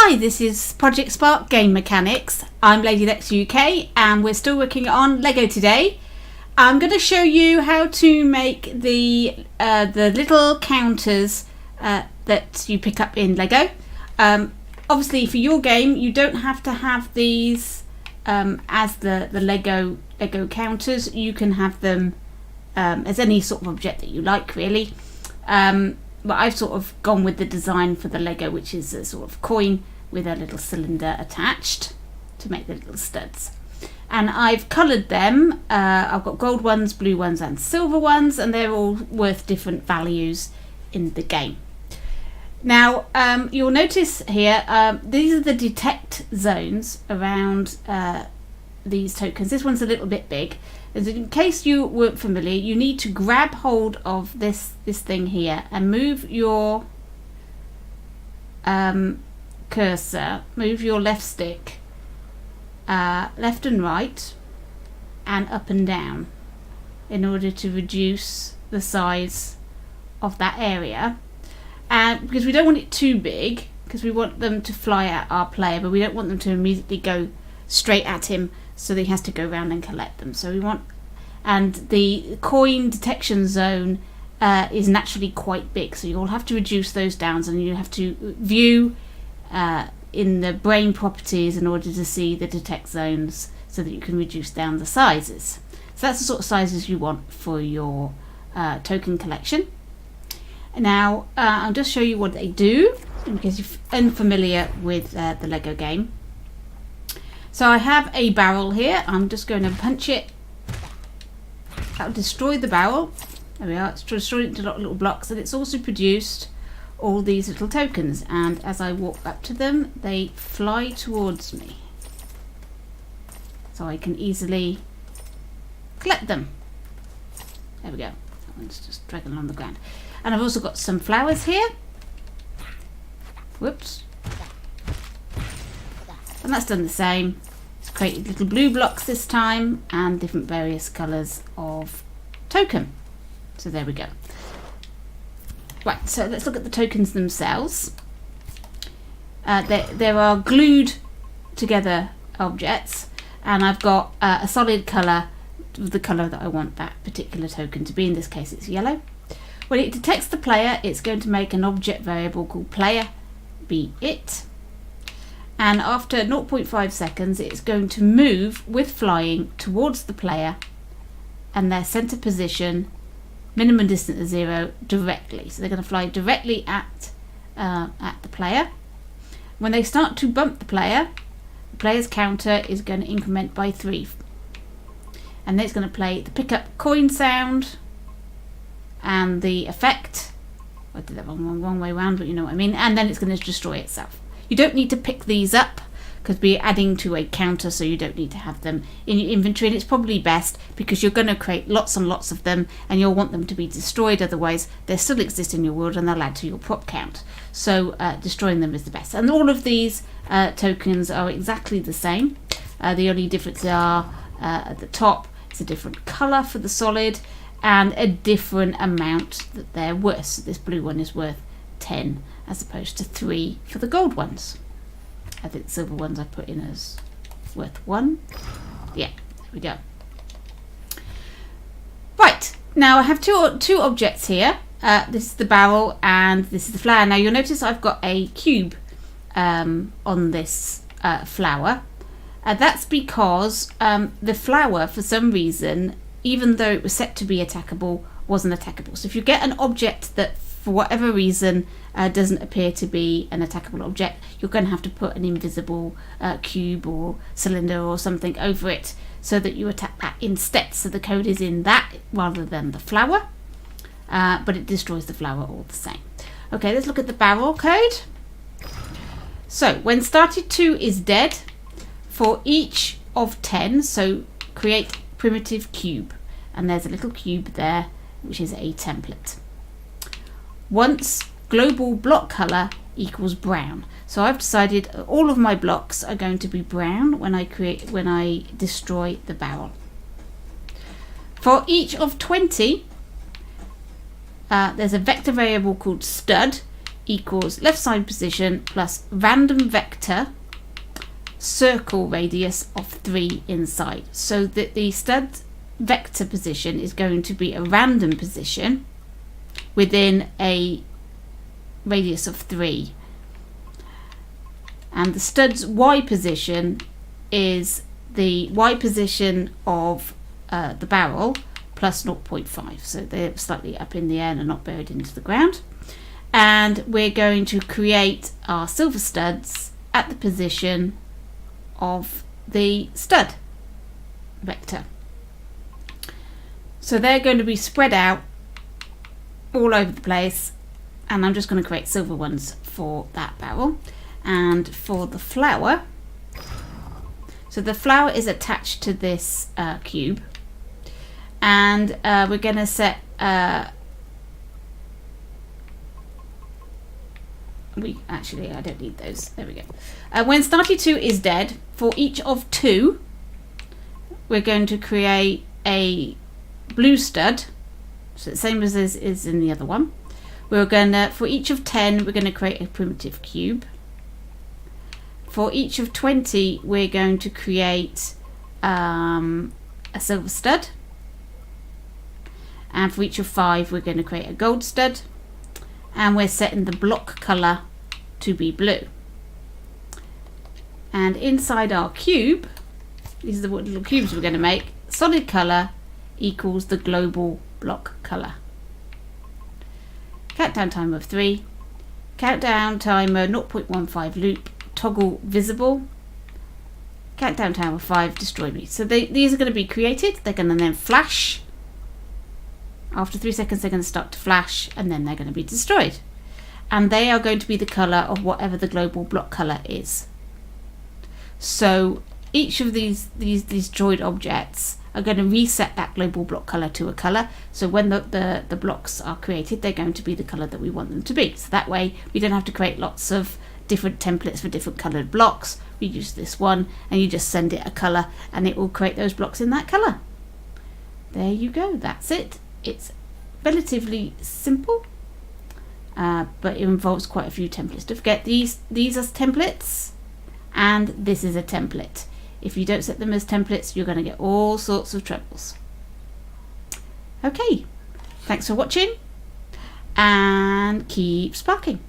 Hi, this is Project Spark Game Mechanics. I'm Lady Lex UK and we're still working on Lego today. I'm going to show you how to make the little counters that you pick up in Lego. Obviously for your game you don't have to have these as the Lego counters. You can have them as any sort of object that you like, really. But I've sort of gone with the design for the Lego, which is a sort of coin with a little cylinder attached to make the little studs. And I've coloured them. I've got gold ones, blue ones and silver ones, and they're all worth different values in the game. Now you'll notice here, these are the detect zones around these tokens. This one's a little bit big. And in case you weren't familiar, you need to grab hold of this thing here and move your cursor, move your left stick left and right and up and down in order to reduce the size of that area. And because we don't want it too big, because we want them to fly at our player, but we don't want them to immediately go straight at him, so that he has to go around and collect them. So we want, and the coin detection zone is naturally quite big, so you'll have to reduce those down, and you have to view in the brain properties in order to see the detect zones so that you can reduce down the sizes. So that's the sort of sizes you want for your token collection. Now I'll just show you what they do in case you're unfamiliar with the Lego game. So I have a barrel here. I'm just going to punch it. That'll destroy the barrel. There we are. It's destroyed it into little blocks, and it's also produced all these little tokens. And as I walk up to them, they fly towards me, so I can easily collect them. There we go. That one's just dragging along the ground. And I've also got some flowers here. Whoops. And that's done the same. It's created little blue blocks this time and different various colours of token. So there we go. Right, so let's look at the tokens themselves. There are glued together objects, and I've got a solid colour, the colour that I want that particular token to be. In this case it's yellow. When it detects the player, it's going to make an object variable called player, be it. And after 0.5 seconds, it's going to move with flying towards the player and their center position, minimum distance of 0, directly. So they're going to fly directly at the player. When they start to bump the player's counter is going to increment by 3. And then it's going to play the pickup coin sound and the effect. I did that wrong way around, but you know what I mean. And then it's going to destroy itself. You don't need to pick these up because we're adding to a counter, so you don't need to have them in your inventory. And it's probably best because you're going to create lots and lots of them and you'll want them to be destroyed. Otherwise, they still exist in your world and they'll add to your prop count. So destroying them is the best. And all of these tokens are exactly the same. The only difference are at the top, it's a different colour for the solid and a different amount that they're worth. So this blue one is worth 10 as opposed to 3 for the gold ones. I think the silver ones I put in as worth 1. Yeah, there we go. Right, now I have two objects here. This is the barrel and this is the flower. Now you'll notice I've got a cube on this flower. That's because the flower, for some reason, even though it was set to be attackable, wasn't attackable. So if you get an object that for whatever reason doesn't appear to be an attackable object, you're going to have to put an invisible cube or cylinder or something over it so that you attack that instead. So the code is in that rather than the flower, but it destroys the flower all the same. Okay, let's look at the barrel code. So when started 2 is dead, for each of 10, so create primitive cube, and there's a little cube there which is a template. Once global block color equals brown. So I've decided all of my blocks are going to be brown when I destroy the barrel. For each of 20, there's a vector variable called stud equals left side position plus random vector circle radius of 3 inside. So that the stud vector position is going to be a random position within a radius of 3. And the stud's Y position is the Y position of the barrel plus 0.5. So they're slightly up in the air and not buried into the ground. And we're going to create our silver studs at the position of the stud vector. So they're going to be spread out all over the place, and I'm just going to create silver ones for that barrel. And for the flower, so the flower is attached to this cube, and we're going to set I don't need those. There we go. When starty 2 is dead, for each of 2 we're going to create a blue stud, so the same as is in the other one. We're going to, for each of 10, we're going to create a primitive cube. For each of 20, we're going to create a silver stud. And for each of 5, we're going to create a gold stud. And we're setting the block colour to be blue. And inside our cube, these are the little cubes we're going to make, solid colour equals the global block colour. Countdown timer of 3, countdown timer 0.15 loop, toggle visible, countdown timer 5, destroy me. So these are going to be created, they're going to then flash. After 3 seconds they're going to start to flash, and then they're going to be destroyed. And they are going to be the colour of whatever the global block colour is. So each of these destroyed objects are going to reset that global block colour to a colour. So when the blocks are created, they're going to be the colour that we want them to be. So that way we don't have to create lots of different templates for different coloured blocks. We use this one, and you just send it a colour, and it will create those blocks in that colour. There you go, that's it. It's relatively simple, but it involves quite a few templates. Don't forget, these are templates, and this is a template. If you don't set them as templates, you're going to get all sorts of troubles. Okay, thanks for watching, and keep sparking.